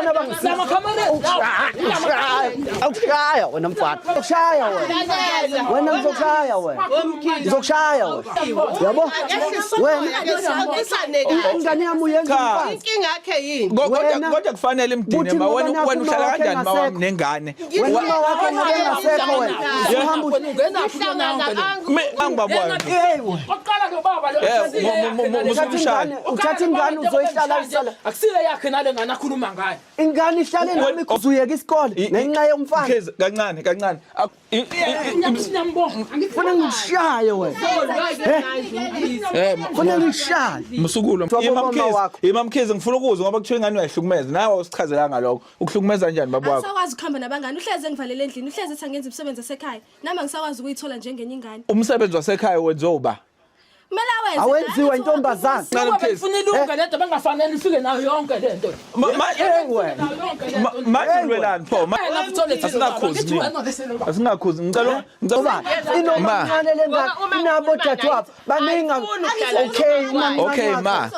Yibona bangisama awushaya wena mfana. Ushaya wena. Wena ngizokushaya wena. Ngizokushaya wena. Yabo? Wena ingane yami uyenza mfana. Inkinga yakhe yini? Kodwa kufanele imdine ma wena uhlala kanjani mawami nengane. Wena wakho ngasekho wena. Uhamba angibabona. Oqala ke baba lo. Uthatha ingane uzoyihlala isala. Akusile yakhe nale ngane akhuluma ngayo. Ingane ihlale nami uzuyeka isikole nenxa yomfana. Kancane. Funa ngishaye wena. Funa ngishaye. Msukulo imamkhize ngifuna ukuzwa ngoba kuthiwa ingane uyahlukumeza nawe usichazela ngalokho ukuhlukumeza kanjani baba wakho. Awusakwazi ukuhamba nabangani uhleze ngivalele endlini uhleze ethi angenza umsebenzi wasekhaya nami angisakwazi ukuyithola njengenye ingane. Umsebenzi wasekhaya wenzoba awenziwa intombazana. Ufuna ilunga lento bengafanele ufike nayo yonke lento. Manje pho asingakhuzi ngicela Inomncane lengane inabo dadewabo baninga. Okay ma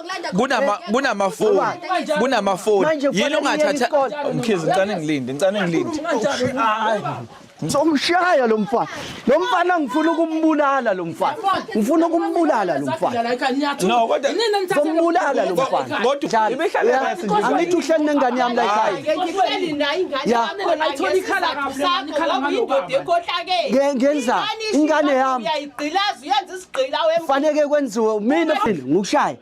kunamafoni yini ungathatha umkhize ngicane ngilinde Somshaya lo mfana. Lo mfana ngifuna ukumbulala lo mfana. Ngifuna ukumbulala lo mfana. No kodwa Sombulala lo mfana. Kodwa ibehlala angithi uhleli nengane yami la ekhaya. Ngihleli nayo ingane yami Ayithola ikhala kahle ikhala ngalokho. Ngenza ingane yami. Uyayigqilaza uyenza isigqila wena. Faneke kwenziwe mina ngikushaya.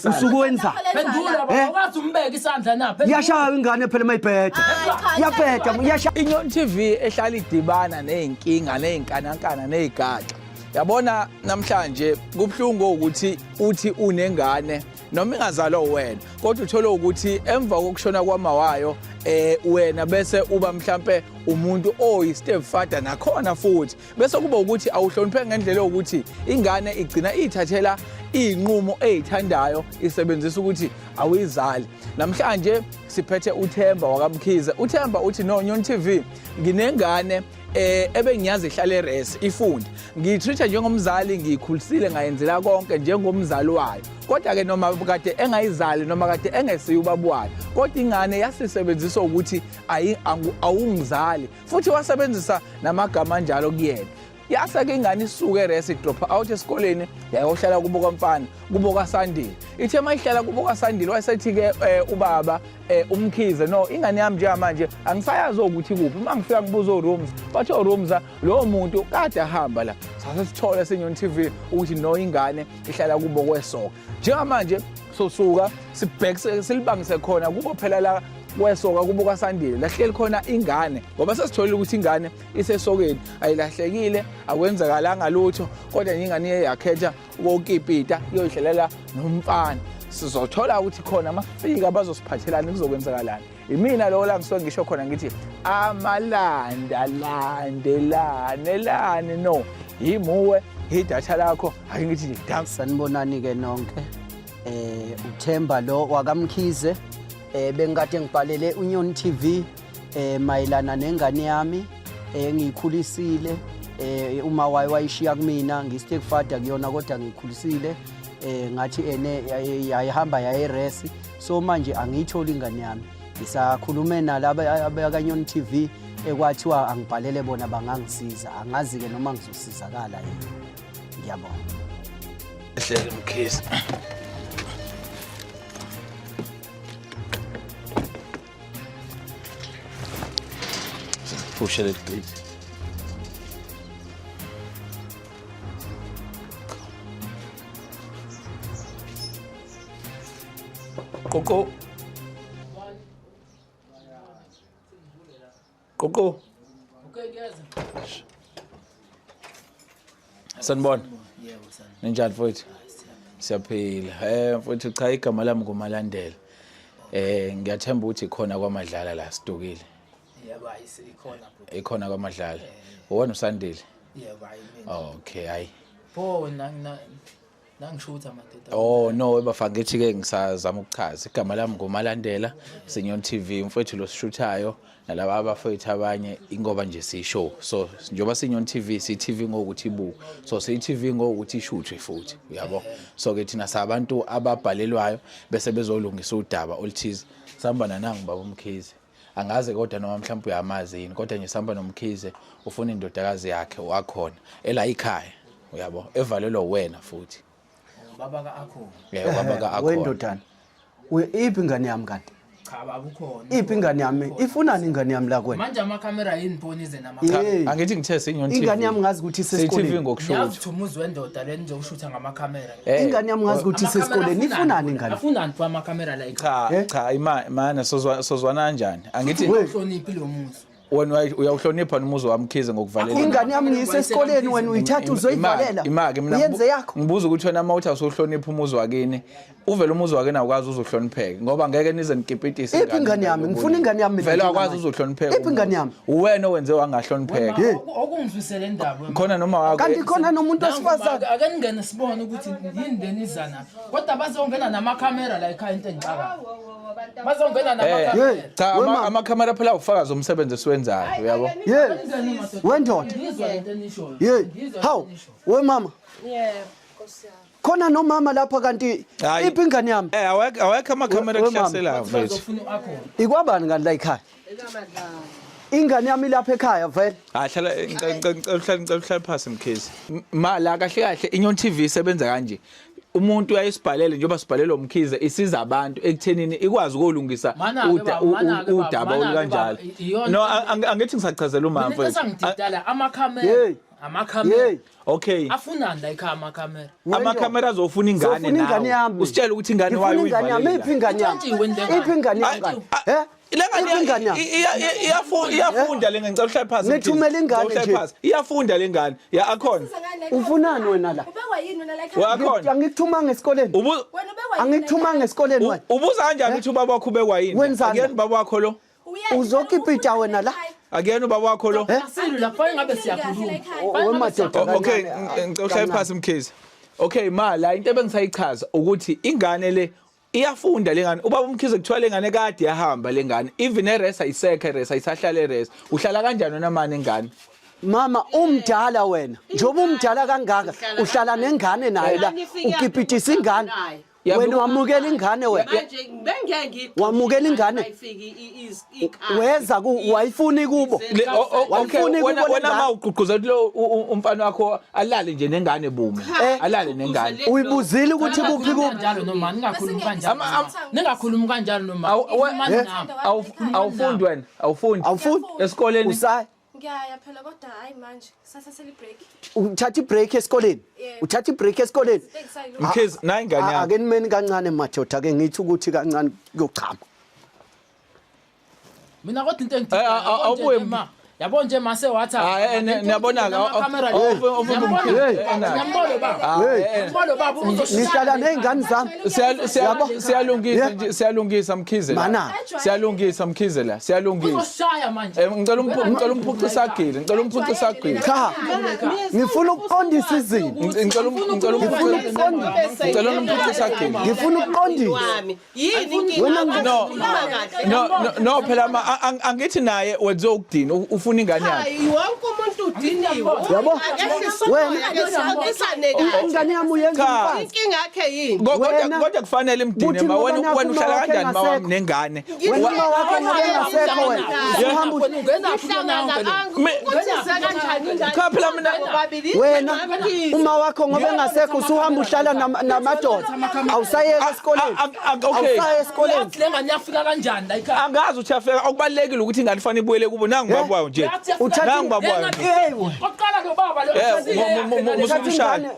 Usuku wenza. Pendula baba wathi umbeke isandla napha. Yashaya ingane phela mayibhethe. Yabhetha yashaya. Inyoni TV ehlala idibana nezinkinga nezinkanankana nezigaxa. Yabona namhlanje kubhlungu ukuthi uthi unengane noma ingazalwa wena kodwa uthola ukuthi emva kokushona kwamawayo wena bese uba mhlambe umuntu oyi step father nakhona futhi bese kuba ukuthi awuhloniphe ngendlela ukuthi ingane igcina ithathela inqumo ezithandayo isebenzisa ukuthi awuyizali. Namhlanje siphethe uThemba wakamkhize. uThemba uthi no Nyoni TV nginengane ebengiyazi ihlala eResi ifunde ngiyitreat njengomzali ngikhulisile ngayenzela konke njengomzali wayo kodwa ke noma kade engayizali noma kade engesiye ubaba wayo kodwa ingane yasisebenzisa ukuthi awungizali futhi wasebenzisa namagama anjalo kuyena. Yasake ingane isuke eResi drop out esikoleni yayohlala kubo kaMfana kubo kaSandile. Ithe mayihlala kubo kaSandile wayesethi ke ubaba umkhize no ingane yami nje manje angisayazi ukuthi kuphi mangifika ngibuza uRooms bathi uRooms lo muntu kade ahamba la sasithola seNyoni TV ukuthi no ingane ihlala kubo kwesoka njengamanje sosuka sibhekise silibangise khona kubo phela la kwesoka kubo kaSandile lahleli khona ingane ngoba sesitholile ukuthi ingane isesokeni ayilahlekile akwenzakalanga lutho kodwa ingane yakhetha ukukipita iyohlelela nomfana. Sizothola ukuthi khona mafika bazosiphathelana kuzokwenzakalana. Imina lo la ngisuke ngisho khona ngithi amalanda landelane no yimuwe idatha lakho ake ngithi sanibonani ke nonke. uThemba lo wakamkhize bengikade ngibhalele uNyoni TV mayelana nengane yami ngiyikhulisile uma wayishiya kumina ngistep father kuyona kodwa ngikhulisile ngathi ene yayihamba yayeResi so manje angiyitholi ingane yami ngisakhulume nalaba abakaNyoni TV ekwathiwa angibhalele bona bangangisiza angazi ke noma ngizosizakala yini. Ngiyabonga. Hlele mkhize. Push it please. Coco. Okay guys. Sanibona. Yebo sana. Ninjani mfowethu? Siyaphila. Mfowethu cha igama lami nguMalandela. Ngiyathemba ukuthi khona kwamadlala la sidukile. Yebo ayisikhona bro. Ikhona kwamadlala. Wona uSandile. Yebo ayimina. Okay hayi. Pho nangishutha madoda. Oh no ebafaka ngithi ke ngisazama ukuchaza igama lami nguMalandela seNyoni TV mfowethu lo sishuthayo nalabo abafowethu abanye ingoba nje sishow so njoba seNyoni TV si-TV ngokuthi ibuka so si-TV ngokuthi ishuthwe futhi uyabo so ke thina sabantu ababhalelwayo bese bezolungisa udaba oluthize Sihamba nangu baba uMkhize. Angaze kodwa noma mhlawumbe uyamazi yini kodwa nje sihamba noMkhize ufuna indodakazi yakhe wakhona ela ikhaya uyabo evalelwa wena futhi. Baba ka akho. Yeah baba ka akho. Wendodana. Iphi ingane yami kanti? Cha baba ukhona. Iphi ingane yami? Ifunani ingane yami la kwena? Manje ama-camera yini phonize nama. Angithi ngithe Sinyon TV. Ingane yami ngazi ukuthi isikoleni. TV ngokusho. Yazi umuzi wendoda le nizokushutha ngama-camera. Ingane yami ngazi ukuthi isikoleni ifunani ingane? Afunani kwa ama-camera la Cha imana sozwana kanjani? Angithi uhloniphi lo muzi. wena uyawuhlonipha nomuzi wamkhize ngokuvalela. Ingane yami ngiyisesikoleni wena uyithatha uzoyivalela. Imake mina uyenze yakho. Ngibuza ukuthi wena mawuthi awuhlonipha umuzi wakini uvela umuzi wakini awukwazi uzohlonipheka ngoba ngeke nize nikipitise ingane. Iphi ingane yami? Ngifuna ingane yami. Vela akwazi uzohlonipheka. Iphi ingane yami? Uwena owenze wangahlonipheka. Okungizwisele indaba. Khona noma wakho. Kanti khona nomuntu osifazana. Ake ningene sibone ukuthi yini lenizana. Kodwa bazongena nama-camera la ekhaya into engicaka. Bazongena nama-camera. Cha ama-camera phela ufakazi umsebenzi esiwenzayo uyabo. Wendoda. Ngizwa lento enishoyo. Hawu, we mama. Yebo, Nkosi yami. Khona nomama lapha kanti iphi ingane yami? Awekho ama-camera kuhlaselayo mfethu. Bazofuna akhona. Ikwabani kanti la ekhaya? Ingane yami lapha ekhaya vele. Hlala ngicela phasi Mkhize. La kahle kahle Inyon TV isebenza kanje. Umuntu uyayisibhalele njengoba sibhalelwa uMkhize isiza abantu ekuthenini ikwazi ukulungisa udaba olukanjalo. No angithi ngisachazela umama mfethu. Sangididala ama-camera. Ama-camera. Okay. Afunani la ekhaya ama-camera. Ama-camera azofuna ingane nawe. Usitshela ukuthi ingane wayo uyivalela. Iphi ingane yami? Iphi ingane yami? Iyafunda le ngane ngicela uhlale phansi. Ngithumela ingane nje. Iyafunda le ngane. Ya akhona. Ufunani wena la? Ubekwa yini wena la ekhaya? Wakhona. Angikuthumanga esikoleni. Wena ubekwa yini? Angikuthumanga esikoleni wena. Ubuza kanjani ukuthi ubaba wakho ubekwa yini? Akuyena ubaba wakho lo. Uzokipita wena la? Akuyena ubaba wakho lo. Asilu lapha ingabe siyakhuluma. Wemadoda. Okay, ngicela uhlale phansi Mkhize. Okay, la into ebengisayichaza ukuthi ingane le iyafunda lengane ubaba uMkhize kuthiwa lengane kade yahamba lengane even eresa isekhe eresa isahlala eresa uhlala kanjani wena manje ngane Mama umdala wena njoba umdala kangaka uhlala nengane naye la ukipitisa ingane wena wamukela ingane wena Manje bengeke wamukela ingane ayifiki weza wayifuni kubo okay wena mawugqugquzela lo umfana wakho alale nje nengane bume alale nengane uyibuzile ukuthi kuphi kubo Kanjalo noma ningakhulumi kanjalo. Ningakhulumi kanjalo noma. awufundi wena awufundi esikoleni Ngiyaya phela kodwa hayi manje sasasela ibreak. uthatha ibreak esikoleni uthatha ibreak esikoleni Mkhize nayi ingane yakho ake nimeni kancane madoda ke ngithi ukuthi kancane kuyochama Mina kodwa into engidinga yabo nje mase wathi niyabona kamera Ngiyambolo baba ngihlala nezingane zami siyalungisa Mkhize la siyalungisa Mkhize la siyalungisa uzoshaya manje ngicela umphucisa agile cha ngifuna ukuqondisa izinto ngicela umphucisa agile ngifuna ukuqondisa yini inkinga no phela angithi naye wenze ukudina ufuna ingane yakhe hayi wonke umuntu udiniwe yabo wena ingane yami uyenza inkinga yakhe yini kodwa kufanele imdine ma wena uhlala kanjani ma wami nengane wena wakho ngasekho wena uhamba cha phela mina wena uma wakho ngoba engasekho usuhamba uhlala namadoda awusayeka esikoleni awusaye esikoleni lenga niyafika kanjani la ekhaya angazi uthi afika akubalekile ukuthi ingane fanele ibuyele kubo nangu babwayo nje nangu babwayo oqala lo baba lo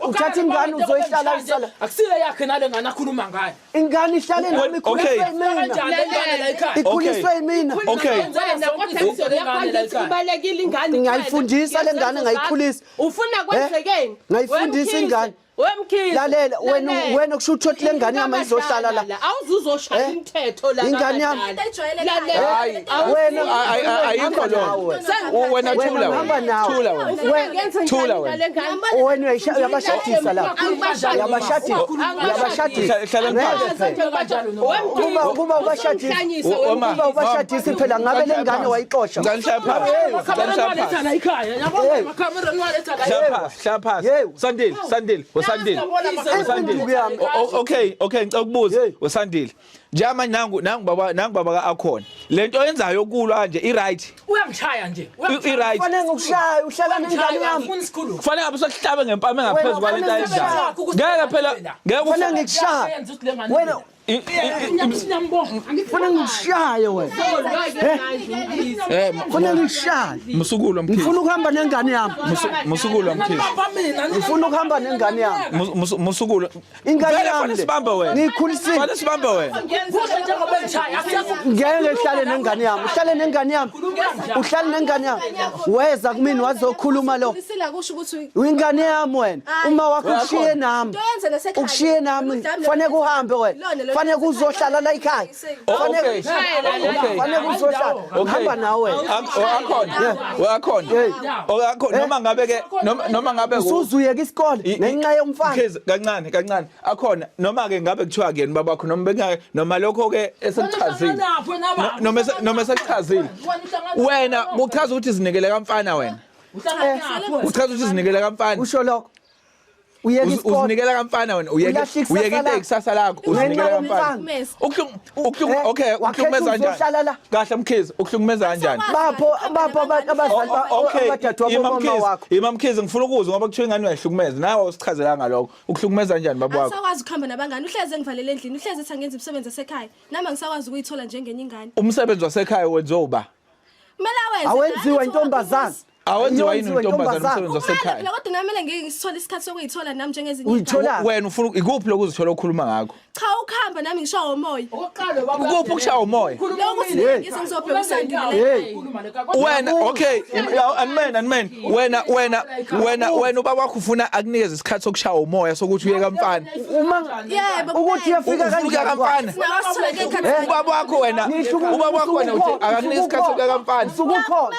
uthatha ingane uzoyihlala isala akusile yakhe nale ngane akhuluma ngayo ingane ihlale nami ikhuliswe yimina ikhuliswe yimina okay kubalekile ingane ngiyayifundisa le ngane ngayikhulisa ufuna kwenzekeni ngayifundisa ingane wemkhize lalela wena kusho ukuthi le ngane yami izohlala la awuzuzoshaya imithetho la ingane yami wena ayikho lo wena thula wena uyabashadisa la yabashadisa kuba ubashadisa phela ngabe le ngane wayixosha Sandile okay ngicela ukubuza uSandile Njama nangu baba ka akhona. Lento yenzayo kulo kanje I right. Uyangishaya nje. I right. Kufanele ukushaya uhlala nengane yami. Kufanele Kufanele ngabe sokuhlabe ngempama engaphezulu kwalento ayidlayo. Ngeke phela ngeke Kufanele ngikushaya. Wena kufanele ngikushaye wena. Kufanele ngikushaye. Musukulo mkhizi. Ngifuna ukuhamba nengane yami. Musukulo mkhizi. Ngifuna ukuhamba nengane yami. Musukulo. Ingane yami. Sibambe wena. Ngikhulisile. Fanele sibambe wena. Ngeke uhlale nengane yami. Uhlale nengane yami. Uhlale nengane yami. Weza kumini wazokhuluma lo. Lisila kusho ukuthi Ingane yami wena. Uma wakho ushiye nami. Ukushiye nami. Kufanele uhambe wena. Kufanele uzohlala la ekhaya. Okay. Kufanele uzohlala. Uhamba nawe. Akhona. Noma ngabe ke noma ngabe Usuzuyeka isikole ngenxa yomfana. Mkhizi kancane. Akhona noma ke ngabe kuthiwa ke baba bakho noma lokho ke esekuchazile. Noma esekuchazile. Wena uchaza ukuthi zinikele kamfana wena. Uchaza ukuthi zinikele kamfana. Usho lokho. Uyeka isikole. Uzinikela kamfana wena uyeka into ekusasa lakho uzinikela kamfana. Okay, ukuhlumeza kanjani? Kahle Mkhizi, ukuhlumeza kanjani? Bapho abazali abadadewabo mama wakho. Mkhizi ngifuna ukuzwa ngoba kuthiwa ingane uyahlumeza. Nawe usichazela ngalokho. Ukuhlumeza kanjani baba wakho? Awusakwazi ukuhamba nabangani. Uhleze ngivalele endlini. Uhleze ethi angenza umsebenzi wasekhaya. Nami ngisakwazi ukuyithola njengenye ingane. Umsebenzi wasekhaya wenziwa uba. Kumele Awenziwa intombazana. Awenziwa yini intombazana umsebenzi wasekhaya? Phela kodwa nami kumele ngiyisithole isikhathi sokuyithola nami njengezinye ingane. Uyithola. Wena ufuna ikuphi lokho uzithola ukukhuluma ngakho? Cha ukuhamba nami ngishawa umoya. Ukuphi ukushaya umoya? Lokho ngise ngizobheka usandile. Wena okay and wena ubaba wakho ufuna akunikeze isikhathi sokushaya umoya sokuthi uyeka mfana. Yebo. Ukuthi yafika kanjani mfana? Ubaba wakho wena uthi akakunikeze isikhathi sokuyeka mfana. Usukukhona.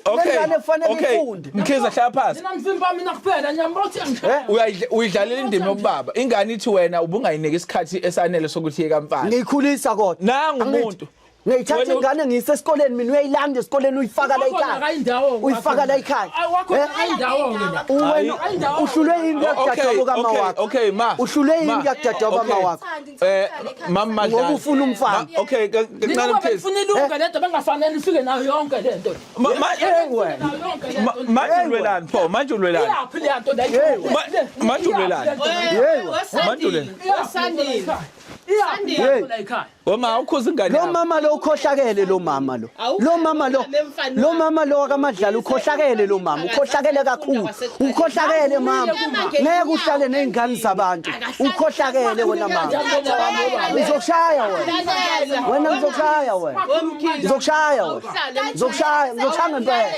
Okay. Mkhizi ahlala phansi. Mina ngivimba mina kuphela nyambothi angishaya. Uyidlalela indima yobaba. Ingane ithi wena ubungayinike isikhathi esanele sokuthi yeka mfana. Ngiyikhulisa kodwa. Nangu umuntu. Ngiyithatha ingane ngiyise esikoleni mina uyayilanda esikoleni uyifaka la ekhaya. Uyifaka la ekhaya. Wena uhlulwe yini yakudadewabo kama wakho? Okay ma. Uhlulwe yini yakudadewabo kama wakho? Mama Ngoba ufuna umfana. Okay, kancane Mkhizi. Ngifuna ilunga lento bengafanele ifike nayo yonke lento. Manje ulwelani. Yaphi le nto leyo? Manje ulwelani. Wama ukhuza ingane Lo mama lo ukhohlakele lo mama lo. Lo mama lo akamadlala ukhohlakele lo mama. Ukhohlakele kakhulu. Ukhohlakele mama. Ngeke uhlale nezingane zabantu. Ukhohlakele wena mama. Uzokushaya wena. Wena uzokushaya wena. Uzokushaya wena. Uzokushaya ngempela.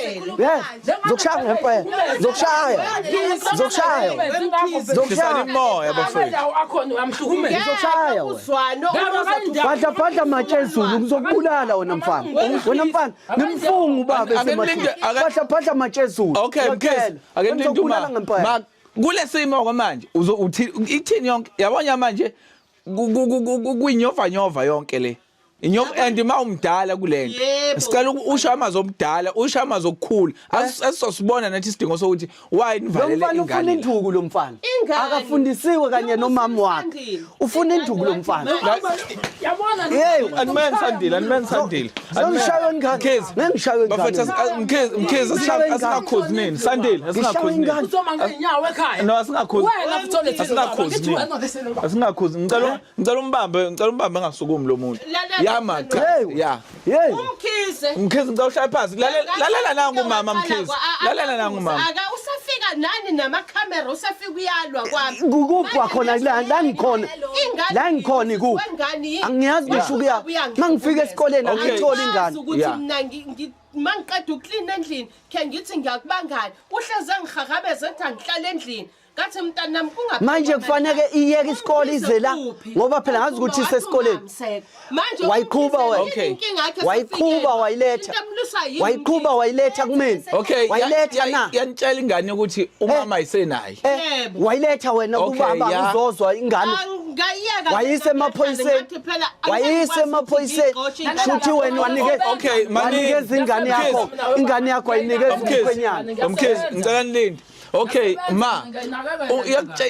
Uzokushaya ngempela. Uzokushaya imoya bafowethu. Akhona uyamhlukumeza. uzoshaya wena badla matshe ezulu ngizokubulala wena mfana ngimfunga ubaba esemathe badla matshe ezulu okay Mkhizi akendinduma ma kule simo kwamanje uthi ithini yonke yabona manje kuyinyova nyova yonke le inyova and ma umdala kulento sicela ushama zomdala ushama zokukhula asizosibona nathi isidingo sokuthi why nivalele ingane ufuna induku lo mfana akafundisiwe kanye nomama wakhe ufuna induku lo mfana yabona hey anman sandile ngishaywe ngani ngishaywe bafethu Mkhizi asingakhozi nini sandile asingakhozi nini uzoma ngenyawo ekhaya no asingakhozi wena futhole asingakhozi ngicela umbambe engasukumi lo muntu yama cha ya Umkhize ngicela ushaya phansi lalela nangu mama Mkhizi lalela nangu mama aka usafika nani namakhamera usafika uyalwa kwami kukupha khona la ngikhona la ngikhona ikuphi angiyazi ngishukuya mangifika esikoleni angithola ingane ukuthi mina mangiqeda uklina endlini ke ngithi ngiyakubangani uhleze ngihagabeze ethi angihlala endlini ngathi mntana nami kungaphela manje kufanele iyeke isikole izela ngoba phela ngazi ukuthi isesikoleni manje wayiqhuba wena wayiqhuba wayiletha wayiletha kumina okay wayiletha na yanitshela ingane ukuthi umama ayisenayo wayiletha wena kubaba uzozwa ingane wayise emaphoyiseni shuthi wena wanikeza ingane yakho ayinikeza umkhwenyana Mkhizi ngicela nilinde Okay ma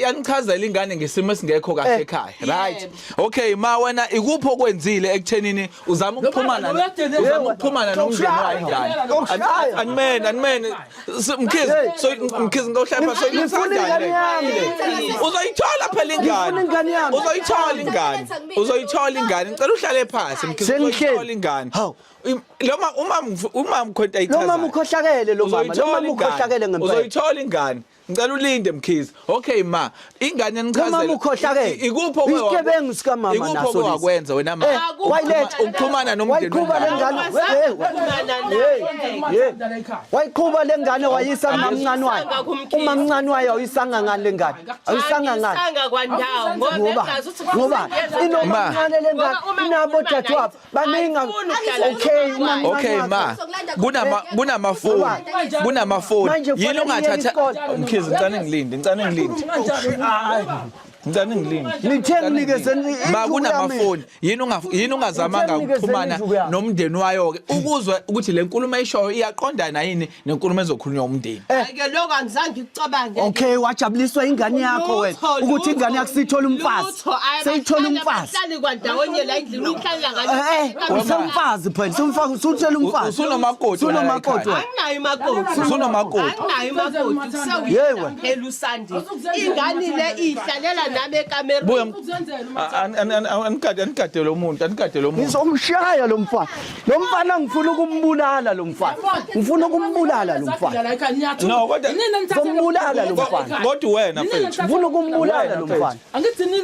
yanichazela ingane ngesimo esingekho kahle ekhaya right okay ma wena ikuphi okwenzile ekuthenini uzama ukuxhumana nomndeni wayo ingane animene mkhizi ngohlapha so uzoyithola phela ingane uzoyithola ingane ngicela uhlale phansi mkhizi uzoyithola ingane uma mkhonto ayichaza noma ukhohlakele lo mama noma ukhohlakele ngempela uzoyithola ingane ngicela ulinde mkhizi okay ma ingane nichazela ikuphi isigebengu sika mama naso wakwenza wena ma wayiletha ukuxhumana nomndeni wayiqhuba lengane wayisa umamncane wayo umamncane wayo uyisanga ngani lengane ayisanga ngani ngoba inomamncane lengane inabo dadewabo baninga okay ma kunamafoni yini ungathatha mkhizi ngicane ngilinde nithenginikeze ma kunamafoni yini ungazamanga ukuxhumana nomndeni wayo ke ukuzwe ukuthi le nkulumo ayishoyo iyaqondana yini nenkulumo ezokhulunywa umndeni ke lokho angizange ngikucabange okay wajabuliswa ingane yakho wena ukuthi ingane yakho sithola umfazi seyithola umfazi ahlali kwandawonye la endlini uhlala usumfazi phela sumfazi usuthela umfazi usunomakoti anginayo imakoti yewe phela usandi ingane le ihlalela nami ekamereni anikade lo muntu ngizomshaya lo mfana ngifuna ukumbulala lo mfana no kodwa ngombulala lo mfana kodwa wena mfethu ngifuna ukumbulala lo mfana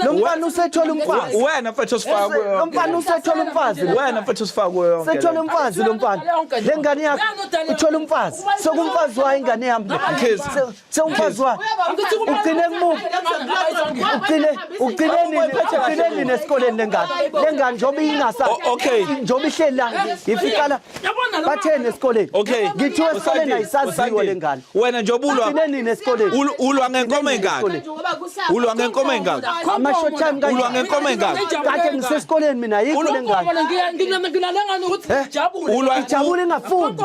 lo mfana usethola umfazi wena mfethu sifakwe lo mfana usethola umfazi wena mfethu sifakwe yonke sethola umfazi lo mfana lengane yakho uthola umfazi sokumfazi wayo ingane yami seumfazi wayo ugcine kumuphi ugcineni nesikoleni lengane njoba ingasa njoba ihleli la ifikala bathene esikoleni ngithiwe esikoleni ayisaziwe lengane wena njoba ugcineni nesikoleni ulwa ngenkomo engaka ama-short time ulwa ngenkomo engaka kade ngisesikoleni mina yikho lengane ijabule ingafundi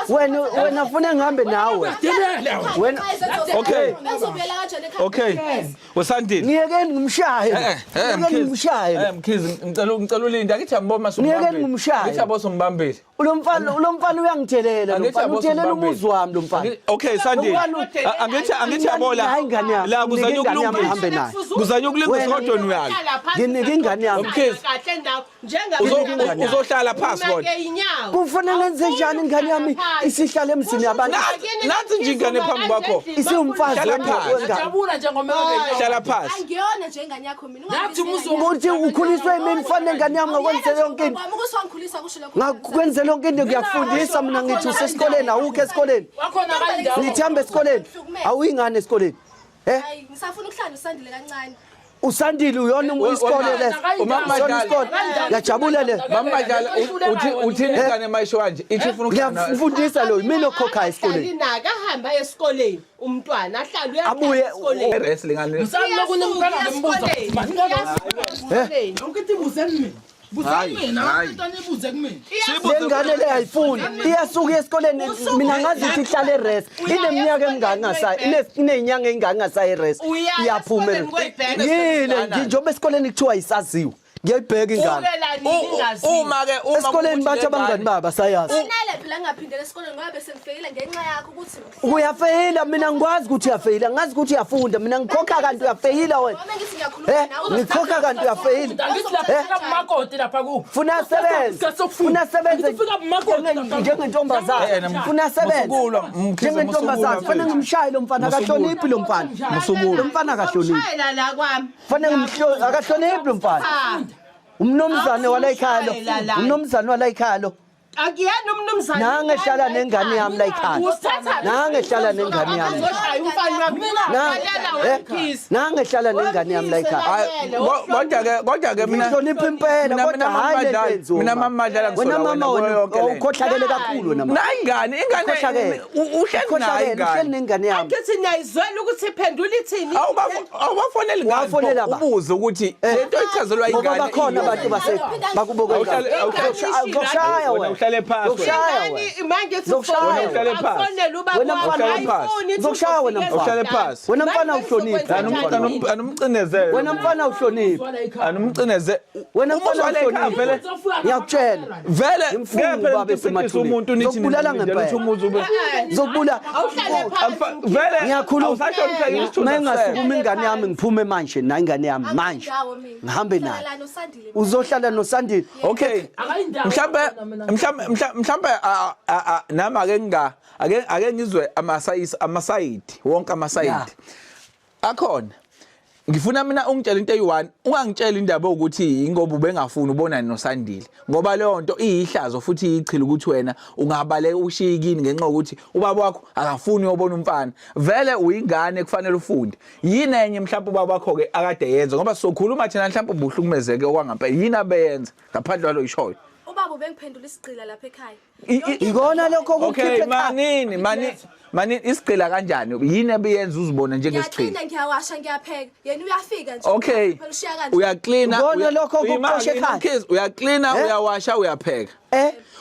wena funa ngihambe nawe wena okay wasandini ngiyekeni ngimshaye mkhizi ngicela ulinde akithi amboma ngiyekeni ngimshaye ngithi abosombambile lo mfana uyangithelela lo mfana uthelela umuzi wami lo mfana okay sandini angithi yabola la kuzanye ukulungisa kodwa uyalo nginike ingane yami uzohlala phansi kodwa kufanele ngenze njani ingane yami isihlala emzini yabantu nathi nje ingane phambi kwakho isiwumfazi hlala phansi angiyona nje ingane yakho mina ukuthi ukhuliswe yimini fanele ingane yami ngakwenze yonke into ngakwenzela yonke into ngiyafundisa mina ngithi usesikoleni awukho esikoleni ngithamba esikoleni awuyingane esikoleni ngisafuna ukuhlala usandile kancane usandile uyona isikole le isikole ngiyajabula le mamajala uthini ingane mayisho kanje ithi ufuna ngiyafundisa lo mina okhokha esikoleni naka hamba esikoleni umntwana ahlala abuye wrestling ngane Msana kunemkana ngembuzo. Ukithi buzeni mina. Nibuze kumina. Lengane le ayifuni iyasuka esikoleni mina ngazi ukuthi ihlale rest ineminyaka emingaki ngasayi inezinyanga engaki ngasayi rest iyaphuma yini njengoba esikoleni kuthiwa isaziwe ngiyayibheka ingane uma esikoleni bathi abangani baba sayazi Nele phela ngaphindela esikoleni ngoba bese ngifeyila ngenxa yakho ukuthi uyafeyila mina ngikwazi ukuthi uyafeyila ngazi ukuthi uyafunda mina ngikhokha kanti uyafeyila wena noma ngithi ngiyakhuluma nawe ngikhokha kanti uyafeyila Ngithi lapha kumakoti lapha ku. funa sebenze njengentombazana funa sebenze njengentombazana fanele ngimshaye lo mfana akahloniphi lo mfana lo mfana akahloniphi la kwami fanele akahloniphi lo mfana umnomzane wala ekhaya lo umnomzane wala ekhaya lo akuyena umnumzane nangehlala nengane yami la ekhaya nangehlala nengane yami nangehlala nengane yami la ekhaya kodwa ke mina ngihlonipha impela kodwa hayi lenzo mina mamadlala wena mama wena ukhohlakele kakhulu wena mama ingane uhleli nengane yami ngithi niyayizwela ukuthi iphendula ithini awubafonela wafonela ubuze ukuthi lento ichazelwa ingane ngoba bakhona abantu bakubokela awushaya wena uhlale phansi. Zokushaya wena. Manje Zokushaya. Wena uhlale phansi. akufonele ubaba Wena wakho, mfana ayifuni ithi Zokushaya wena ufike mfana. endlini. Uhlale phansi. Wena mfana Manje uhloniphe. uzokwenza Anumcinezele. Wena mfana uhloniphe. Anumcinezele. Wena mfana uhloniphe. Ngiyakutshela. Vele Ngimfuna ngeke ubaba phela esemathuneni. umuntu nithi Zokubulala ngempela. umuzi ube. Zokubula. Awuhlale phansi. Vele Ngiyakhuluma. awusahloniphe isithunzi. Mengasukuma ingane yami ngiphume manje na ingane yami manje. Ngihambe nayo. Uzohlala noSandile. Okay. Mhlambe nami ake ngizwe amasayidi wonke amasayidi. Akhona. Ngifuna mina ungitshela into eyi1, ungangitshela indaba ukuthi ingoba ubengafuni ubonana noSandile. Ngoba leyo nto iyihlazo futhi iyichila ukuthi wena ungabaleka ushiyikini ngenxa ukuthi ubaba wakho akafuni uyobona umfana. Vele uyingane kufanele ufunde. Yini enye mhlawumbe ubaba wakho ke akade yenza ngoba sokhuluma thina mhlawumbe ubuhlukumezeke okwangempela. Yini abeyenza ngaphandle kwalo ishoyo. Ubaba ubengiphendula isigqila lapha ekhaya. Ikona lokho Okay, kukhipha. manini isigqila kanjani? Yini abeyenza uzibona njengesigqila? Ngiyaqina, ngiyawasha, ngiyapheka. Yena uyafika nje. Okay. Phela ushiya kanje. Uyaklina. Ubona lokho kuqoshe ekhaya. Uyaklina, uyawasha, uyapheka.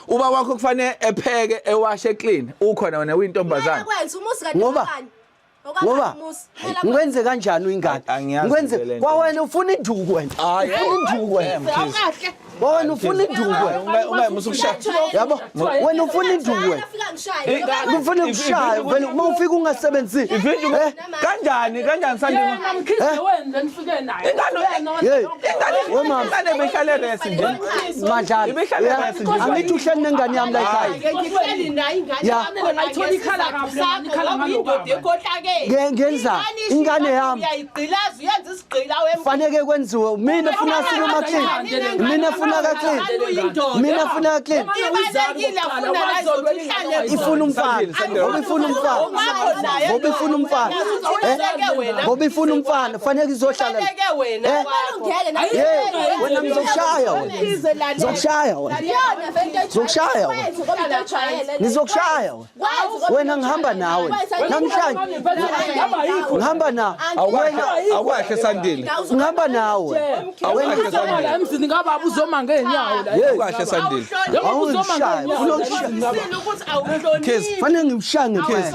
Uba wakho kufanele epheke, ewashe clean. Ukhona wena uyintombazana. Kwenza umuzi kanti Ngoba- ngokani? Ngoba ngikwenze kanjani uyingane? Ngikwenze kwawena ufuna induku wena. Hayi, Induku wena. Awukahle. Wena ufuna induku wena. Musukushaya. Yabo? Wena ufuna induku wena. Ufuna ukushaya vele uma ufika ungasebenzi. Kanjani Sandile? Ingane behlale rest nje. Madlala. Ibihlale rest nje. Angithi uhleli nengane yami la ekhaya. Ngihleli nayo ingane Ya. yakho la Ayithola ikhala kahle, ikhala ngalobaba. Ngenza ingane yami. Uyayigqilaza uyenza isigqila wemfu. Faneke kwenziwe. Mina funa siluma clean. Mina funa ka clean. Mina funa ka clean. Ibalekile afuna la izohlale. Ifuna umfana. Ngoba ifuna umfana. Ngoba ifuna umfana. Ngoba ifuna umfana. Faneke izohlala. Faneke wena wakho. Wena ngizokushaya wena. Ngizokushaya wena. Zokushaya wena. Ngizokushaya wena. Wena ngihamba nawe. Namhlanje ngihamba nawe. Awukahle Sandile. Ngihamba nawe. Awukahle Sandile. Emzini ngababa uzoma ngeenyawo la. Awukahle Sandile. Awungishaya. Ukuthi awuhloniphi. Fanele ngimshaya ngempela.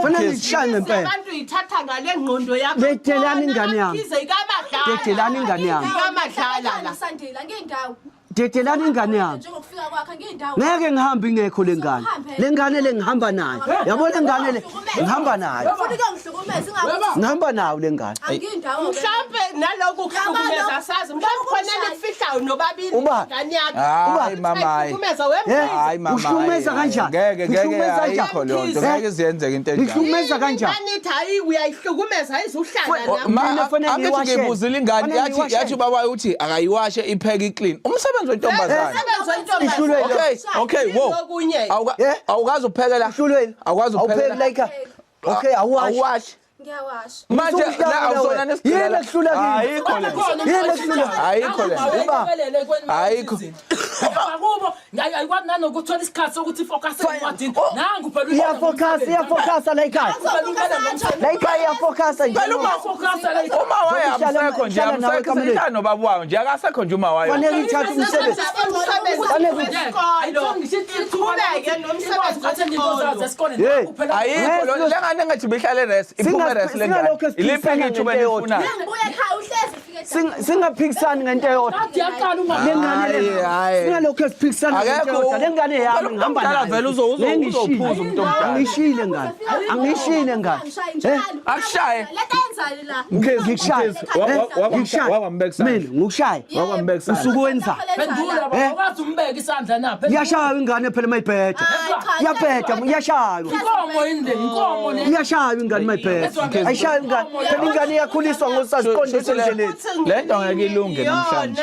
Fanele ngishaya ngempela. Abantu yithatha ngale ngqondo yakho. Bedelana ingane yami. Ikamadlala. Dedelana ingane yami. Ikamadlala la. Sandile ngeendawo. Dedelana ingane yami. Njengokufika kwakhe ngeendawo. Ngeke ngihambe ingekho lengane. Lengane le ngihamba nayo. Yabona lengane le ngihamba nayo. Ufuna ukungihlukumeza ingakuthi Ngihamba nayo lengane. angiyindawo. Mhlawumbe naloku kuhlukumeza sazi mhlawumbe khona nekufihlayo nobabili Uba. ngane yakho. Hayi mama. Hlukumeza wemfundo. Hayi mama. Uhlumeza kanjani? Ngeke Uhlumeza kanjani? ayikho lonto. Ngeke ziyenzeke into enjalo. Ngihlumeza kanjani? Nithi hayi uyayihlukumeza ayizuhlala la. Mina fanele Angithi ngiwashe. ngibuzile ingane Fanele yathi ngiwashe. ubaba uthi akayiwashe ipheke iclean. Umsebenzi wentombazane. Ihlulwe Okay, wo. Okunye. Awukazi ukuphekela. Ihlulwe. Awukwazi Awupheki ukuphekela. like. Okay, awuwashi. Awuwashi. Ngiyawasha. Manje la awuzona nesigqila. Yena kuhlula kimi. Ayikho le. Yena kuhlula. Ayikho le. Ayikho. Akubo ayikwazi nanokuthola isikhathi sokuthi focus encwadini. Nangu phela Iyafocus la ekhaya. La ekhaya iyafocus nje. Uma waye amsekho nje amsekho sehlala nobaba wayo nje akasekho nje uma wayo. Fanele ngithathe umsebenzi. Ayikho lo lengane ngathi behlale rest iphume rest lengane. Iliphi ngithuba elifunayo. Ngibuya ekhaya uhlezi fike. Singaphikisani ngento eyodwa. Lengane le. Singalokho esiphikisana ngento eyodwa. Lengane yami ngihamba nayo. Vele uzophuza umuntu omdala. Angishile ngane. Angishile ngane. Akushaye. Letenzani la? Ngikushaya. Wawambekisa. Mina ngikushaya. Wawambekisa. Usuku wenza. Pendula baba wathi umbeke isandla napha. Iyashaya ingane phela mayibheda. Iyabheda, iyashaya. Inkomo inde, inkomo le. Iyashaya ingane mayibheda. Ayishaya ingane. Phela ingane iyakhuliswa ngosaziqondisa endleleni. Lento ngeke ilunge namhlanje.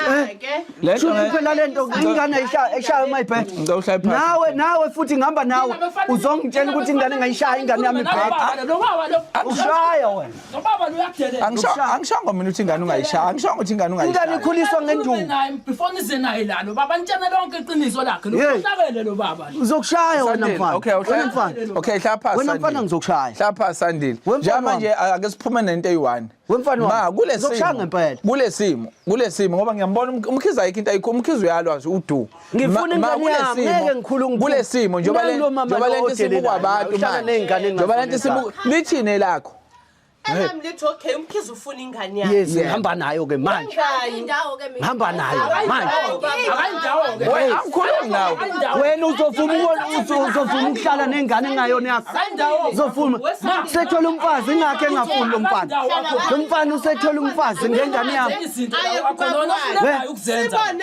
Lento Shuni phela lento ingane ayishaya mayibheda. Nawe futhi ngihamba nawe uzongitshela ukuthi ingane ngayishaya ingane yami ibheda. Lo baba lo. Ushaya wena. Lo baba ubaba uyakudelela. Angishongo mina ukuthi ingane ungayishaya. Angishongo ukuthi ingane ungayishaya. ingane ikhuliswa ngenduku Before nize naye lana baba nitshena lonke iqiniso lakhe lokuhlabele lo baba. uzokushaya wena Sandile, mfana okay, wena mfana okay, hlala phansi. wena mfana ngizokushaya Hlala phansi Sandile. Wemfana Njengoba wami. nje ake siphume nento eyi1. Wemfana wami. Ma kule Uzokushaya simo. ngempela. Kule simo ngoba ngiyambona umkhize ayikho into ayikho umkhize uyalwa nje udu. Ngifuna ingane kule yami, simo, ngeke ngikhuluma kule simo njengoba Nalo mama njengoba lento lo sibuka abantu uhlala manje. ney'ngane Njengoba lento engazifunisa. lithini lakho. Nami lithi okay umkhize ufuna ingane yakhe. yes ngihamba nayo ke manje ngihamba nayo manje Akayindawo ke. Wena angikhulumi nawe. wena uzovuma ukuhlala nengane engayona yakho uzovuma usethola umfazi ingakho engafuni lo mfana lo mfana usethola umfazi ngengane yami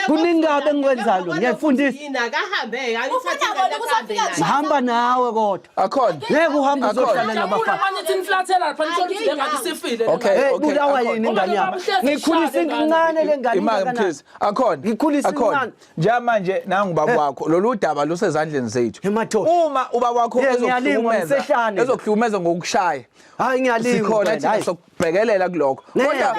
kuningabe engikwenzayo ngiyayifundisa Yina kahambe angisathi ngihamba nawe kodwa Akhona. ngeke uhambe uzohlala nabafana Manje tiniflathela lapha nithola ngathi sifile. Okay, okay. bulawa yini ingane yami ngikhulisa incane lengane Imali mkhize. Akhona. Ngikhulisa Akhona. incane. Njengamanje nangu baba wakho lolu daba lusezandleni zethu. Emathole. Uma ubaba wakho Ngiyalingwa, ngisehlane. ezokuhlukumeza ngokushaya. hayi ngiyalingwa Sikhona wena, thina hayi. sokubhekelela kulokho. Kodwa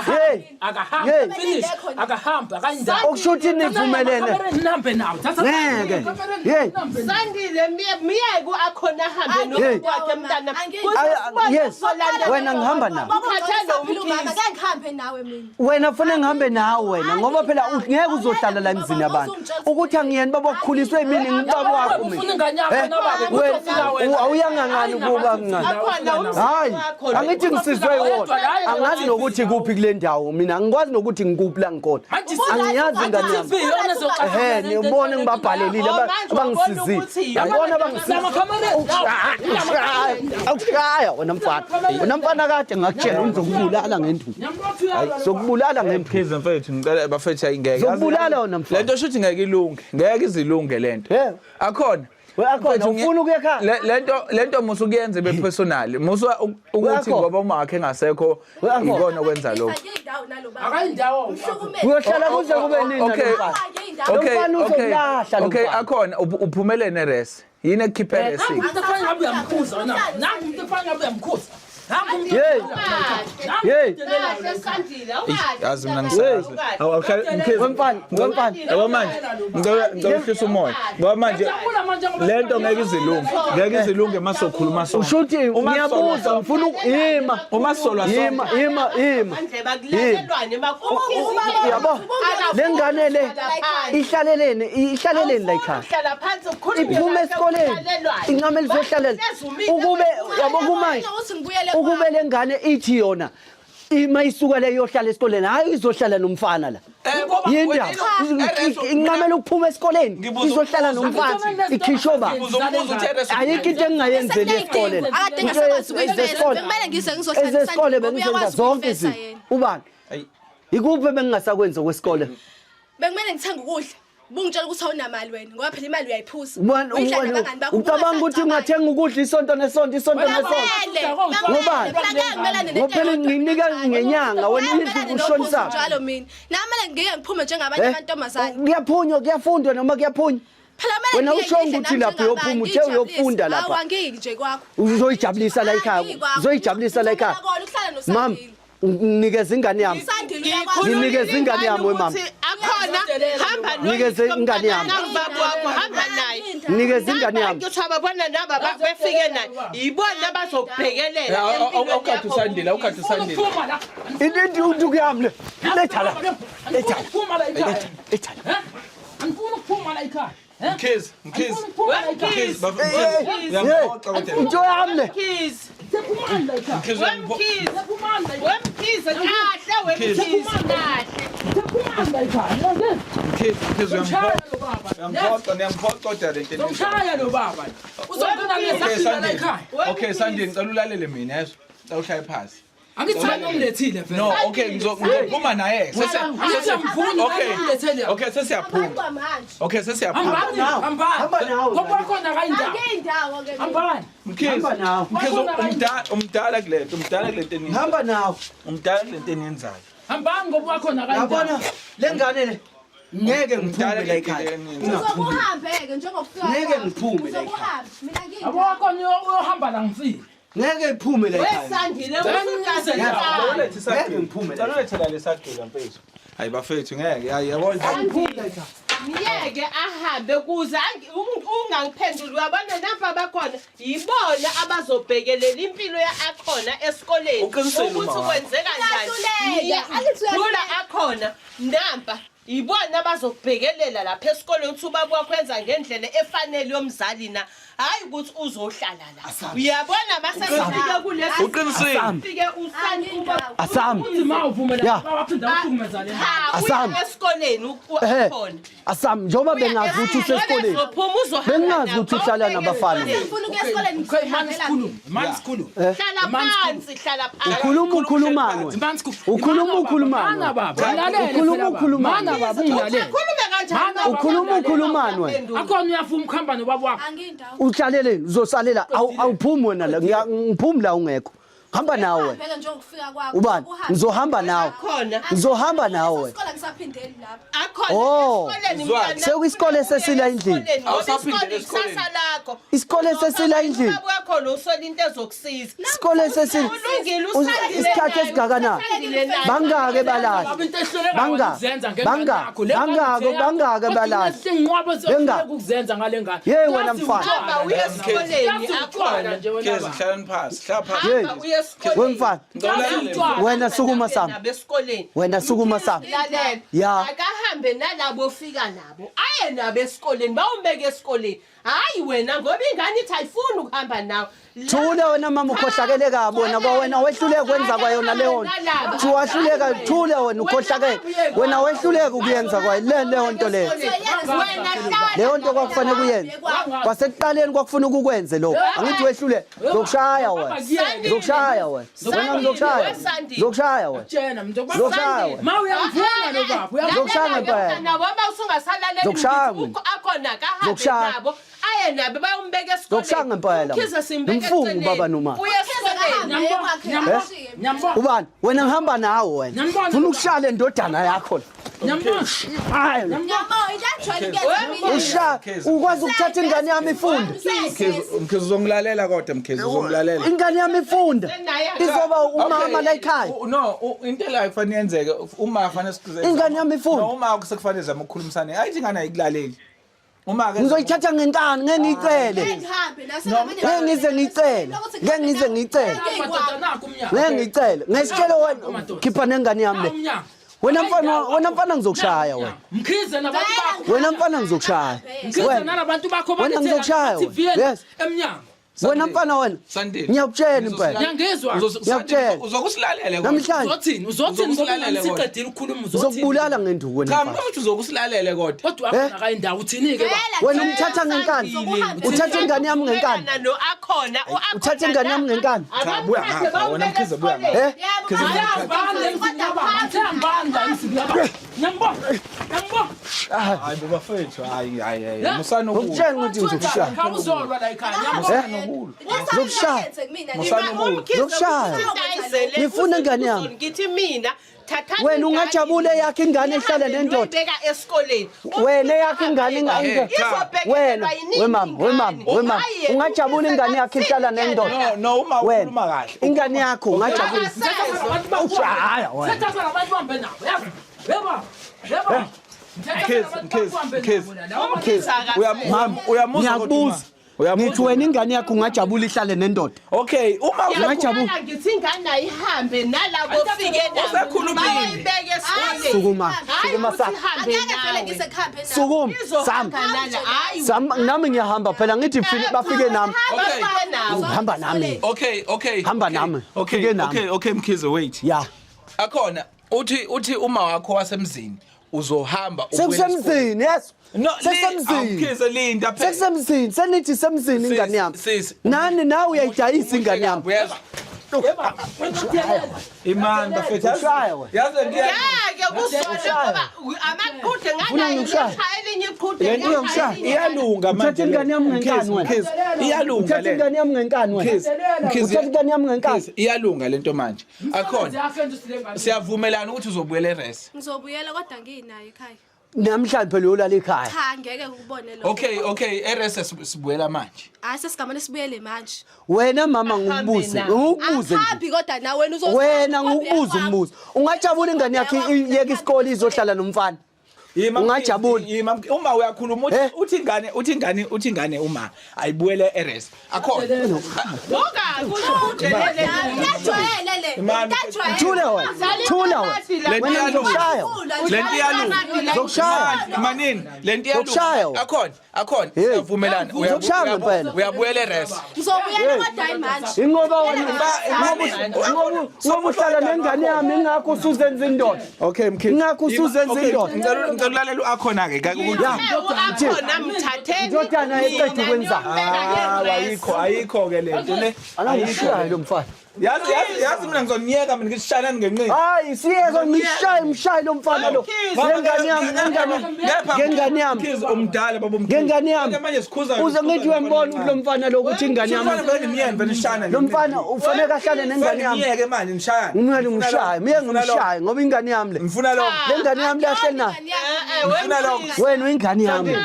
Hey. Akahamba Hey. finish akahamba akayindawo. Okusho ukuthi nivumelene. Nihambe nawo. Thatha Ngeke. Hey. Sandile miyeke akhona ahambe nokwakhe mntana. Yes. Wena ngihamba nawe. ngihambe nawe mina Wena ufuna ngihambe nawe wena ngoba phela ngeke uzohlala la emzini yabantu. Ukuthi angiyeni baba ukukhuliswe yimini ngibaba wakho ufuna mina. ingane yakho nobaba Wena wena. awuyangangani kuba ngani. Hayi, angithi ngisizwe iwona. Angazi nokuthi kuphi kule ndawo mina. Angikwazi nokuthi ngikuphi la ngikhona. Angiyazi ingane yami. Ehe, niyibone ngibabhalelile abangisizile. Yabona abangisizile. Awushaya wena mfana. Wena mfana kade ngakutshela ngizokubulala ngenduku. Sokubulala Mkhize mfethu ngicela bafethu ayingeke. Zokubulala wona mfana. Lento shuthi ngeke ilunge. Ngeke izilunge lento. Yeah. Akhona. Akhona ufuna ukuya ekhaya. Lento musu kuyenze bepersonal. Musu ukuthi ngoba umakhe engasekho ikona okwenza lokho. Akayindawo. Uyohlala kuze kube nini Okay. uzolahla Okay, akhona uphumele neres. Yini ekhiphele resi? Ngifanya ngabe uyamkhuza na. Nangu ngifanya ngabe uyamkhuza. Hey. Yazi mina ngisazi. Wemfana. Yabo manje ngicela uhlisa umoya. Ngoba manje lento ngeke izilunge. Ngeke izilunge masokhuluma so. Ushuthi ngiyabuza ngifuna ukuyima. Umasolwa so. Yima. Yabo. Lengane le ihlaleleni la ekhaya. Hlala phansi ukhulume. Iphume esikoleni. Incame lizohlalela. Ukube yabo kumanje. Ukube lengane ithi yona mayisuka le yohlala esikoleni hayi izohlala nomfana la. Yindaba. Incamela ukuphuma esikoleni izohlala nomfana ikhishoba. Ayikho into engingayenzeli esikoleni. akade ngasakwazi ukuyiveza kumele ngise ngizohlala Ezesikole bengizenza zonke izinto. Ubani? Ikuphi bengingasakwenza kwesikole? bekumele ngithenge ukudla bungitshela ukuthi awunamali wena ngoba phela imali uyayiphuza Ucabanga ukuthi ungathenga ukudla isonto nesonto ngophela nginika ngenyanga wena idlu ushonisa njalo mina namele ngike ngiphume njengabanye amantombazane kuyafundwa noma kuyaphunywa wena usho ukuthi lapho uyophuma uthe uyofunda lapha awangiki nje kwakho uzoyijabulisa la ekhaya uzoyijabulisa la ekhaya mama nginikeza ingane yami nginikeza ingane yami wemama Akhona hamba Nikeze ingane yami. Baba wakho hamba naye. Nikeze ingane yami. Ngithi ababona naba befike naye. Yibona bazokubhekelela Awukhathi usandile. Into unduku yami le. Letha la. Letha. Angifuni ukuphuma la ekhaya. Mkhize. Into yami le. Kiss. Sephumani la ekhaya. Wemkhize. Sephumani la ekhaya. Wemkhize kahle wemkhize kahle. Sephumani la ekhaya. Ngeke. Ngomshaya lo baba. Uzongena ngezakhiwo la ekhaya. Okay, Sandile ngicela ulalele mina yezwa. Ngicela ushaye phansi. Angithandi umlethile vele. No, okay, ngizophuma naye. Okay, sesiyaphuma. Okay, sesiyaphuma. Hamba nawe. Ngoba khona kayindawo. Indawo ke. Hambani. Hamba nawe. Umdala kulento eningi. Hamba nawe. Umdala kulento eniyenzayo. Hambani ngoba khona kayindawo. Yabona lengane le. Ngeke ngiphume la ekhaya. Uzokuhambe ke njengokufika. Ngeke ngiphume la ekhaya. Uzokuhambe. Mina ngiyindawo. Abo khona uyohamba la ngifike. ngeke iphume la ekhaya Wesandile ngeke ngiphume la Salulethela lesagila mfethu. Hayi bafethu ngeke yabona. Ngiyeke ahambe kuze ungangiphenduli uyabona napha bakhona yibona abazobhekelela impilo yakhona esikoleni ukuthi kwenzeka njani ngiyadlula akhona namba yibona abazobhekelela lapha esikoleni ukuthi ubaba wakwenza ngendlela efanele yomzali na hayi ukuthi uzohlala la uyabona mase sifike kulesi Uqinisile. usani uba Asam Asam esikoleni ukhona Asam njoba bengazi ukuthi usesikoleni bengazi ukuthi uhlala nabafana Ngifuna ukuya esikoleni Man school. hlala phansi hlala phansi Akhona uyafuna ukuhamba nobaba wakho. Angindawo uhlalele uzosalela awuphumi wena la ngiphumi la ungekho hamba nawe phela njengokufika kwakho ubani ngizohamba nawe ngizohamba nawe isikole ngisaphindeli lapha Oh, sekuyisikole sesila endlini isikole sesila endlini bakhona usola into ezokusiza isikole sesila isikhathi esingakanani bangake balahla bangake balahla ukuzenza ngale ngane. Yey wena mfana hamba uye esikoleni akhona Kezi hlalani phansi. Hlala phansi. hamba uye esikoleni wemfana wena sukuma sami nabesikoleni wena sukuma sami lalela ya akahambe nalabo ofika nabo aye nabo esikoleni bawumbeke esikoleni hayi wena ngoba ingane ithi ayifuni ukuhamba nawe thula wena mama ukhohlakele kabi wena kwawena wehluleke kwenza kwayona leyo nto wahluleka thula wena ukhohlakele wena wehluleka ukuyenza kwayo leyo nto leyo leyo nto kwakufanele kuyenza kwasekuqaleni kwakufuna ukukwenze lokho angithi wehluleke zokushaya wena zokushaya wena wena zokushaya wena Tshena mntu zokushaya wena ma uyamvuna nobaba zokushaya ngempela nabo mawusungasalaleli Zokushaya akhona kahambe Zokushaya. nabo aye nabo bayombeka zokushaya esikoleni ngempela Khiza simbeke mfungu baba noma uye esikoleni Nyambo. ubani wena ngihamba nawe wena ufuna ukushaya indodana yakho hayi usha ukwazi ukuthatha ingane yami ifunde Mkhizi uzongilalela kodwa Mkhizi uzongilalela. ingane yami ifunde izoba umama la ekhaya No, into la ifanele yenzeke uma kufanele sikuze. ingane yami ifunde No, uma kusekufanele zama ukukhulumisana. Ayithi ingane ayikulaleli. Uma ke ngizoyithatha ngenkani ngeke ngicele ngeke ngize ngicele ngeke ngize ngicele ngeke ngicele ngesitshele wena khipha nengane yami le wena mfana ngizokushaya wena Mkhize nabantu bakho. wena mfana ngizokushaya Mkhize nalabantu bakho wena ngizokushaya yes emnyango. wena mfana wena Sandile. ngiyakutshela impela Ngiyangizwa. Ngiyakutshela. Uzokusilalela kodwa. namhlanje Uzothini Uzokusilalela kodwa. siqedile ukukhuluma uzokubulala ngenduku wena Cha, mfana mfethu uzokusilalela kodwa. Kodwa akona kayindawo uthini ke ba? wena umthatha ngenkani uthatha ingane yami ngenkani no akhona uthatha ingane yami ngenkani Cha, buya ngapha wena Mkhize buya ngapha. eh Hayi bafethu hayi musana ukulu. ngikutshela ukuthi ngizokushaya Khawuzolwa la ekhaya. Ngifuna ingane yami. ngithi mina thatha Wena ungajabule yakhe ingane ehlala nendoda. beka esikoleni wena yakhe ingane wena wemama ungajabula ingane yakhe ihlala nendoda No, uma ukhuluma kahle. ingane yakho ungajabula Ushaya wena. Sethatha labantu uhambe nabo. Yebo. Yebo. ngiyakubuza ngithi wena ingane yakho ungajabula ihlale nendoda Okay, uma ungajabula ngithi ingane ayihambe nalabo fike bayibeke esikoleni sukuma sukuma sukuma nami ngiyahamba phela ngithi bafike nami hamba nami Okay. Hamba nami. Ufike nami. Okay, Mkhize wait. ya Akhona uthi uma wakho wasemzini uzohamba sekusemzini yes No, sesemzini Mkhize linda phela. sekusemzini senithi semzini ingane yami nani nawe uyayidayisa ingane yami Imani bafethu. Ushaya wena. Yazi yake kusona ngoba amaqhude nganayo elinye iqhude iyalunga manje. Uthatha ingane yami ngenkani wena. Mkhize, iyalunga uthatha le. ingane yami ngenkani wena Mkhize, uthatha ingane yami ngenkani Mkhize, iyalunga lento manje. Akhona siyavumelana ukuthi uzobuyela eRes. ngizobuyela kodwa nginayo ekhaya namhlanje phela uyolala ekhaya. Cha ngeke ukubone lo. Okay RS sibuyela manje. Hayi sesigamane sibuyele manje. Wena mama ngikubuze ngikubuze Ahambi kodwa na wena uzo wena ngikubuza umbuzo ungajabula ingane yakhe iyeke isikole izohlala nomfana ungajabula uma uyakhuluma uthi ingane uma ayibuyele RS akhona Ngoka kunodelele thula wena zokushaya manini lento yalu akhona siyavumelana uyabuyela RS ngizobuyela kodwa manje. ingoba ngoba uhlala nengane yami ingakho usuzenza indoda. Okay mkhize ingakho usuzenza indoda. ngicela ulalela akhona ke akhona mthatheni indodana eqedwe ukwenza ayikho ke lento le angishaye lo mfana. yazi mina ngizoniyeka mina ngisishanani ngenqini hayi siyeke ngimshaye lo mfana lo ngengane yami mkhize umdala baba ngengane yami manje sikhuza uze ngithi uyambona lo mfana lo ukuthi ingane yami lo mfana ufanele ahlale nengane yami ngiyeke manje nishayana ngimele ngimshaye miye ngimshaye ngoba ingane yami le ngifuna lo lengane yami lahle na ngifuna lo wena uyingane yami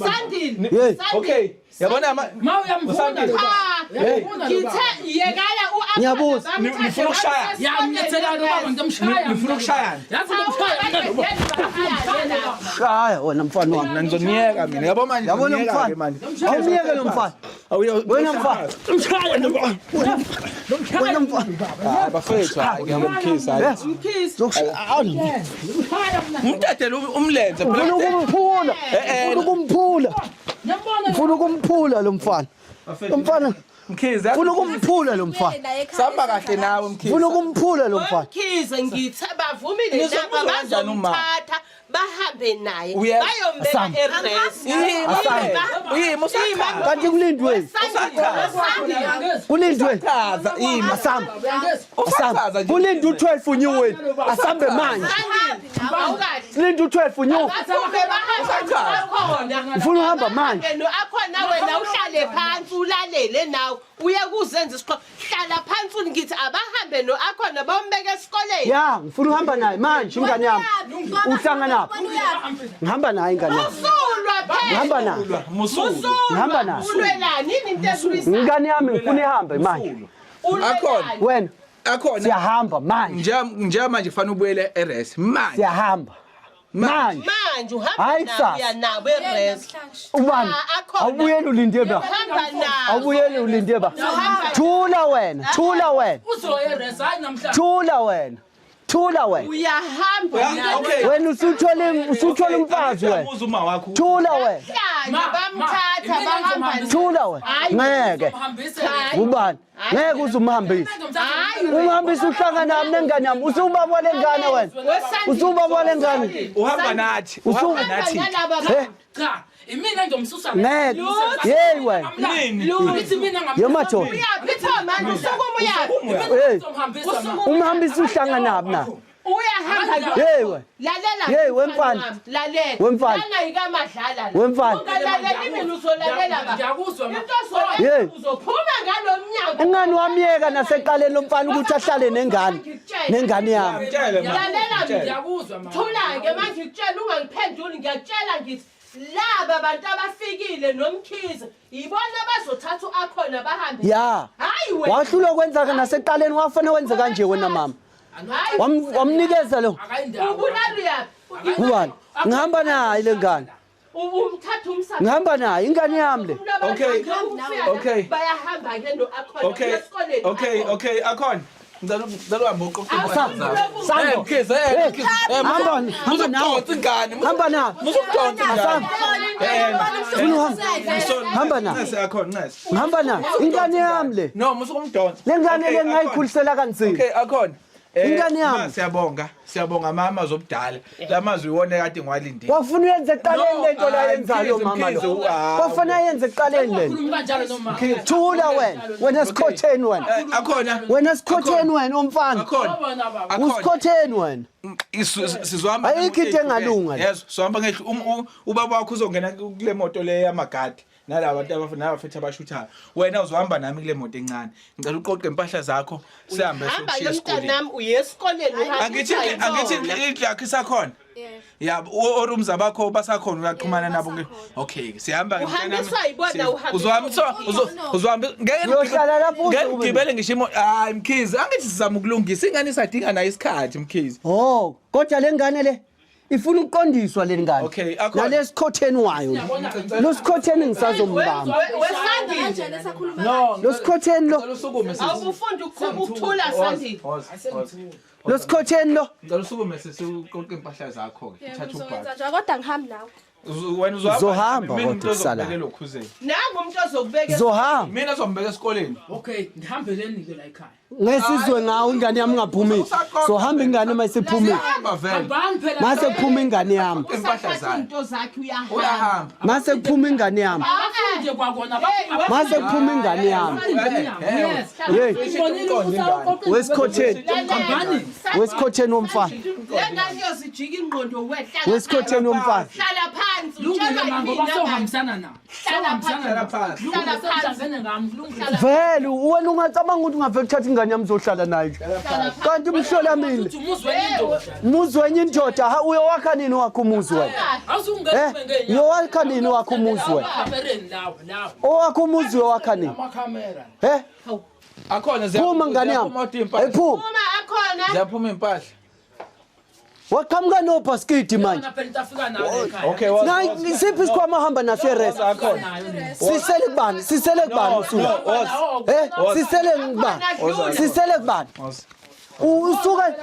Sandile okay yabona Ma uyamfunda lo. ngithe yekala Ngiyabuza. nifuna ukushaya Yamnyethela lo baba ngimshaya. nifuna ukushayana Yazi ngimshaya. shaya wena mfana wami ngizoniyeka mina yabo manje yabona ngiyeka ke mfana manje awumiyeke lo mfana wena mfana wena mfana bafethu hayi ngiyamkhisa umtatela umlenze ufuna ukumphula ufuna ukumphula lo mfana lo mfana mkhize ufuna ukumphula lo mfana samba kahle nawe mkhize ufuna ukumphula lo mfana Mkhize ngithe bavumile nabo bazomthatha bahambe naye Uye- bayombeka uyima usakhaza kanti kulindwe kulindwe chaza ima asamba usakhaza nje kulinde u12 unyuweni asambe manje kulinde u12 unyuweni ufuna uhamba manje akhona wena uhlale phansi ulalele nawe uye kuzenza isiqoqo hlala phansi ngithi abahambe no akhona bayombeka esikoleni ya ngifuna uhamba naye manje ingane yami uhlangana ngihamba naye ingane yami usulwa phela ngihamba naye ngihamba naye ulwelani into esulisa ingane yami ngifuna ihambe manje akhona wena akhona siyahamba manje nje manje kufanele ubuyele RS manje siyahamba manje manje uhamba Hayi nawe kusasa. uyanabo erest ubani akhona. awubuyele ulinde ba uhamba nawe awubuyele ulinde ba thula wena Uzoyeresa hayi namhlanje. thula wena uyahamba nawe okay wena usuthola umfazi wena ubuza uma wakho thula wena bamthatha bahamba thula wena ngeke ubani ngeke uzumhambisa umhambisa uhlangana nami nengane yami usubabona lengane wena usubabona lengane uhamba nathi uhamba nathi Cha, imina ngizomsusa. ngeke hey wena nini Uthi mina yemadoda uyaphi manje usukuma uyaphi hey umhambisa uhlangana nami na uyahamba hey wena lalela Hey, wemfana. lalela Wemfana. lana ikamadlala Wemfana. ungalalela mina uzolalela ba ngiyakuzwa ma. into Hey. sola uzophuma ngalo mnyango ingane wamiyeka naseqaleni lomfana ukuthi ahlale nengane yami mtshele ma lalela mina Ngiyakuzwa ma. thula-ke manje ngikutshela ungangiphenduli ngiyakutshela ngithi laba bantu abafikile nomkhize yibona abazothatha akhona bahambe ya hayi wena wahlulwa kwenzaka naseqaleni wafanele wenze kanje wena mama wamnikeza lo Akayindawo. ubulali yaphi ubani ngihamba naye lengane umthatha umsana ngihamba naye ingane yami le Okay. bayahamba ke no akhona esikoleni okay akhona ngicela uhambe Sambo mkhize hamba nawe ingane hamba nawe musukudonsa ingane hamba nawe nese akhona nese ngihamba naye ingane yami le no musukumdonsa lengane le ngayikhulisela kanzima okay akhona Ingane yami. siyabonga mama zobudala lamazwi iwona kade ngwalindile wafuna uyenze eqaleni lento la yenzayo mama lo wafuna yenze eqaleni lento Ukhuluma kanjalo noma. thula wena sikhotheni wena sikhotheni wena umfana usikhotheni wena sizohamba Ayikho into engalunga la. yes sohamba ngehlo ubaba wakho uzongena kule moto le yamagadi nalaba bantu nabafethu abashuthayo wena uzohamba nami kule moto encane ngicela uqoqe impahla zakho sihambe hamba sokushiya esikoleni nomntanami uye esikoleni uhamba angithi indlu yakho isakhona yabo orooms abakho basakhona uyaxhumana nabo okay sihamba uhambiswa yibona uzohamba Uyohlala lapho ngeke uzobe- ugibele ngisho hayi Mkhize angithi sizama ukulungisa ingane isadinga nayo isikhathi Mkhize Oh, kodwa lengane le ifuna ukuqondiswa lengane. Okay, akhona. Nalesikhotheni wayo. Lo sikhotheni ngisazombamba. wesandile Kanjani sakhuluma no Lo sikhotheni lo, usukume awufunda ukuthula sandile lo sikhotheni lo. ngicela usukume sesiqoqe impahla zakho ke thatha ubhaka uzokwenza njalo kodwa ngihambi nawe. wena Uzohamba mina kodwa kusala. uzobekela ukhuzeni nangu umuntu ozokubeka Zohamba. mina uzombeka esikoleni Okay, ngihambeleni ke la ekhaya. Ngesizwe ngawo ingane yami ngaphumi. Zohamba ingane mayisephumile. hamba vele Hambani phela. Mase kuphuma ingane yami. impahla zakho into zakhe uyahamba uyahamba Mase kuphuma ingane yami. Abafunde kwakona Mase kuphuma ingane yami. Yes. Hey, Ubonile ukuthi wesikhotheni. Hambani. Wesikhotheni womfana. lengane yozijika ingqondo wehlala Wesikhotheni womfana. hlala phansi Lungile utshela ngoba mina sohambisana na. Sohambisana phansi. Lungile sohlangene ngami lungile. Vele wena ungacabanga ukuthi ungavele uthatha ingane yami uzohlala nayo nje. Kanti umhlola mina. Uthi umuzweni indoda. Umuzi wenye indoda ha uyowakha nini wakho umuzi wena? Awusungena ngeenyawo. Uyowakha nini wakho umuzi wena? Kamereni lawo. Owakho umuzi uyowakha nini? Amakhamera. He? akhona Phuma ngane yami. Ephuma. uma akhona ziyaphuma impahla Waqhamuka no basket manje. Phela itafika nawe ekhaya. okay Na isiphi isikhwama hamba naserest? Sisele kubani? Sisele kubani usuku? Sisele ngubani? Sisele kubani? Usuka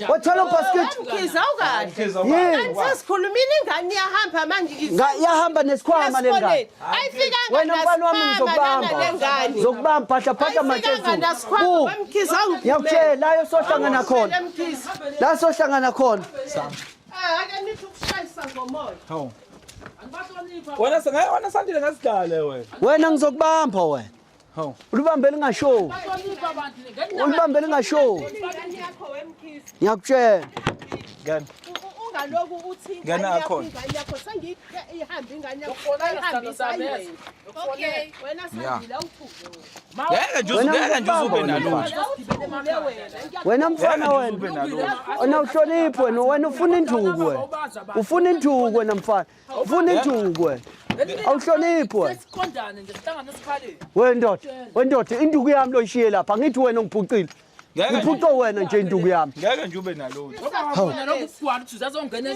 wathola basket. mkhiza awukahle Yini? sesikhulumile ingane iyahamba manje Yahamba nesikhwama lengane. ayifikanga Wena mfana wami ngizokubamba. lengane Ngizokubamba phahla phahla ayifikanga nasikhwama mathezulu. wemkhiza Ngiyakutshela la yosohlangana khona. mkhiza La sohlangana khona. ake nithi ukushayisa ngomoya wena sandile ngasidale wena Wena ngizokubamba wena. Hawu. Ulibambele ngashow. Ulibambele ngashow. ingane yakho wemkhiza Ngiyakutshela. ngani ungaloku uthi Ngane akhona. ingane yakho sengiyihambe ingane yakho ayihambisa ayiwena okay wena sandile awuthuke ngeke nje ube nalutho Wena mfana ube wena. nalutho Wena uhloniphe wena. Wena ufuna induku wena. Ufuna induku wena mfana. Ufuna induku wena. Awuhloniphe wena. Siqondane nje sihlangane esikhaleni. Wendoda induku yami loyishiye lapha. Ngithi wena ngiphucile. Ngiphuco wena nje induku yami. ngeke nje ube nalutho Wena lokufuwa ukuthi uzazongena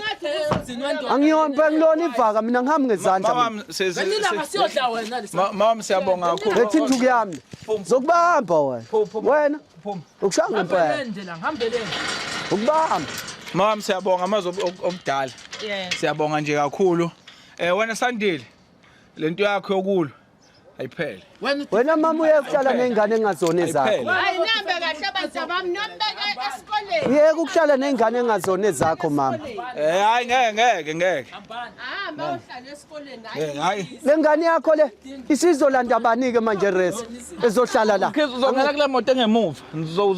ezini wendoda. Angiyombe ngilona ivaka mina ngihamba ngezandla. mama Benila ngasiyodla wena lesi. mama siyabonga kakhulu Lethi induku yami. Zokubamba wena. Wena ukushaya ngempela. Hambeleni la ngihambeleni. Ukubamba. mama siyabonga amazwi omdala siyabonga nje kakhulu wena sandile lento yakho yokulwa ayiphele Wena mama uyakuhlala nengane engazona ezakho. ayiphele hayi nambe kahle abazabami nombeke esikoleni Yeke ukuhlala nengane engazona ezakho mama. hayi ngeke hamba uhlala esikoleni hayi Lengane yakho le isizolanda abanike manje res ezohlala la. Mkhize uzongena kule moto engemuva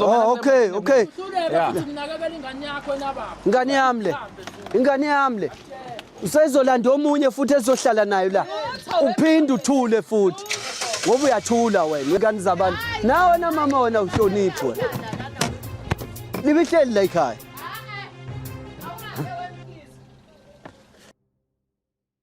Oh okay. Uhluleke futhi unakekela ingane yakho nababa. Ingane yami le. Usezolanda omunye futhi ezohlala nayo la. Uphinde uthule futhi. Ngoba uyathula wena ingane zabantu. Nawe na mama wena uhloniphe wena. Libihleli la ekhaya.